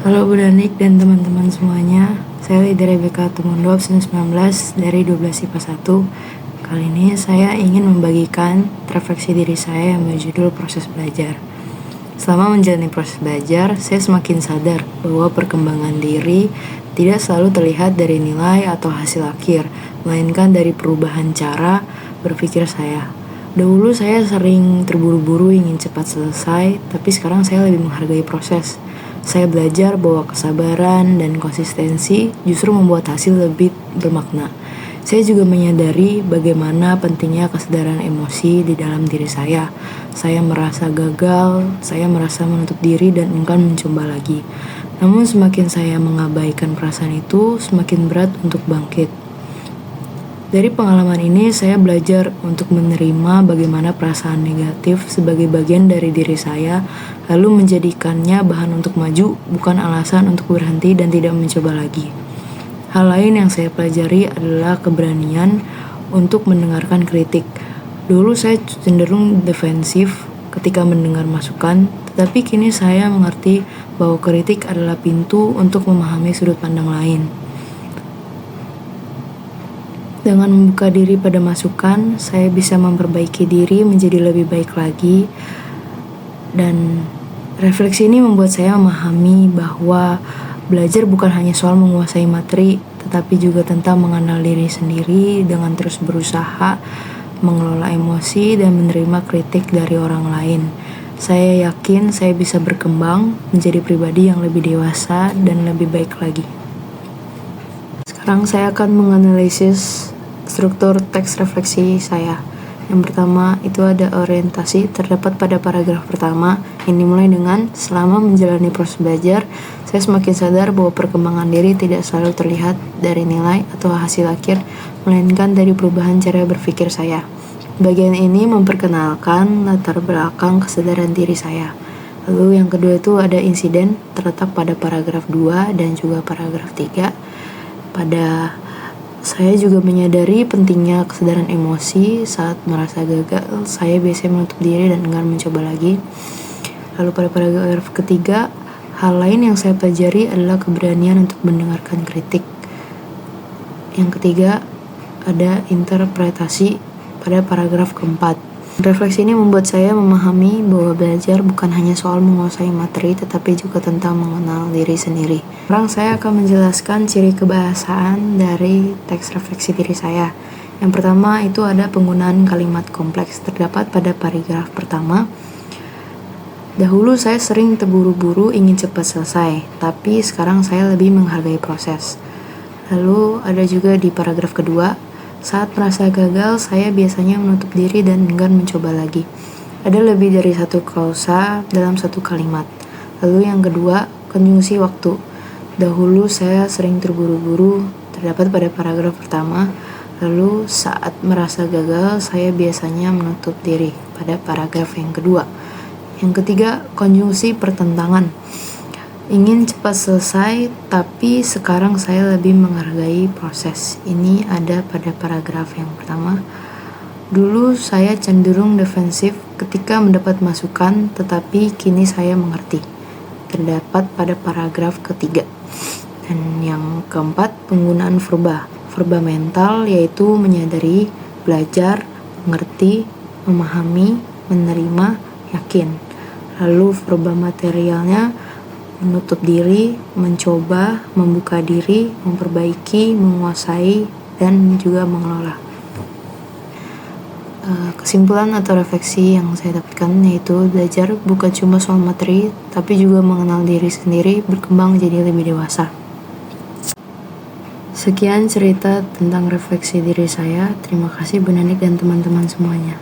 Halo Bu Danik dan teman-teman semuanya. Saya Lida Rebecca Tumundo, absen 19 dari 12 IPA 1. Kali ini saya ingin membagikan refleksi diri saya yang berjudul proses belajar. Selama menjalani proses belajar, saya semakin sadar bahwa perkembangan diri tidak selalu terlihat dari nilai atau hasil akhir, melainkan dari perubahan cara berpikir saya. Dahulu saya sering terburu-buru ingin cepat selesai, tapi sekarang saya lebih menghargai proses. Saya belajar bahwa kesabaran dan konsistensi justru membuat hasil lebih bermakna. Saya juga menyadari bagaimana pentingnya kesadaran emosi di dalam diri saya. Saya merasa gagal, saya merasa menutup diri dan enggan mencoba lagi. Namun semakin saya mengabaikan perasaan itu, semakin berat untuk bangkit. Dari pengalaman ini, saya belajar untuk menerima bagaimana perasaan negatif sebagai bagian dari diri saya, lalu menjadikannya bahan untuk maju, bukan alasan untuk berhenti dan tidak mencoba lagi. Hal lain yang saya pelajari adalah keberanian untuk mendengarkan kritik. Dulu saya cenderung defensif ketika mendengar masukan, tetapi kini saya mengerti bahwa kritik adalah pintu untuk memahami sudut pandang lain. Dengan membuka diri pada masukan, saya bisa memperbaiki diri menjadi lebih baik lagi. Dan refleksi ini membuat saya memahami bahwa belajar bukan hanya soal menguasai materi, tetapi juga tentang mengenal diri sendiri dengan terus berusaha mengelola emosi dan menerima kritik dari orang lain. Saya yakin saya bisa berkembang menjadi pribadi yang lebih dewasa dan lebih baik lagi. Sekarang saya akan menganalisis struktur teks refleksi saya. Yang pertama itu ada orientasi, terdapat pada paragraf pertama yang dimulai dengan selama menjalani proses belajar, saya semakin sadar bahwa perkembangan diri tidak selalu terlihat dari nilai atau hasil akhir, melainkan dari perubahan cara berpikir saya. Bagian ini memperkenalkan latar belakang kesadaran diri saya. Lalu yang kedua itu ada insiden, terletak pada paragraf 2 dan juga paragraf 3. Saya juga menyadari pentingnya kesadaran emosi saat merasa gagal. Saya biasanya menutup diri dan enggan mencoba lagi. Lalu pada paragraf ketiga, hal lain yang saya pelajari adalah keberanian untuk mendengarkan kritik. Yang ketiga, ada interpretasi pada paragraf keempat. Refleksi ini membuat saya memahami bahwa belajar bukan hanya soal menguasai materi, tetapi juga tentang mengenal diri sendiri. Sekarang saya akan menjelaskan ciri kebahasaan dari teks refleksi diri saya. Yang pertama itu ada penggunaan kalimat kompleks, terdapat pada paragraf pertama. Dahulu saya sering terburu-buru ingin cepat selesai, tapi sekarang saya lebih menghargai proses. Lalu ada juga di paragraf kedua, saat merasa gagal, saya biasanya menutup diri dan enggan mencoba lagi. Ada lebih dari satu klausa dalam satu kalimat. Lalu yang kedua, konjungsi waktu. Dahulu saya sering terburu-buru, terdapat pada paragraf pertama. Lalu saat merasa gagal, saya biasanya menutup diri pada paragraf yang kedua. Yang ketiga, konjungsi pertentangan. Ingin cepat selesai, tapi sekarang saya lebih menghargai proses. Ini ada pada paragraf yang pertama. Dulu saya cenderung defensif ketika mendapat masukan, tetapi kini saya mengerti. Terdapat pada paragraf ketiga. Dan yang keempat, penggunaan verba. Verba mental yaitu menyadari, belajar, mengerti, memahami, menerima, yakin. Lalu verba materialnya menutup diri, mencoba, membuka diri, memperbaiki, menguasai, dan juga mengelola. Kesimpulan atau refleksi yang saya dapatkan yaitu belajar bukan cuma soal materi, tapi juga mengenal diri sendiri, berkembang menjadi lebih dewasa. Sekian cerita tentang refleksi diri saya. Terima kasih Bu Nanik dan teman-teman semuanya.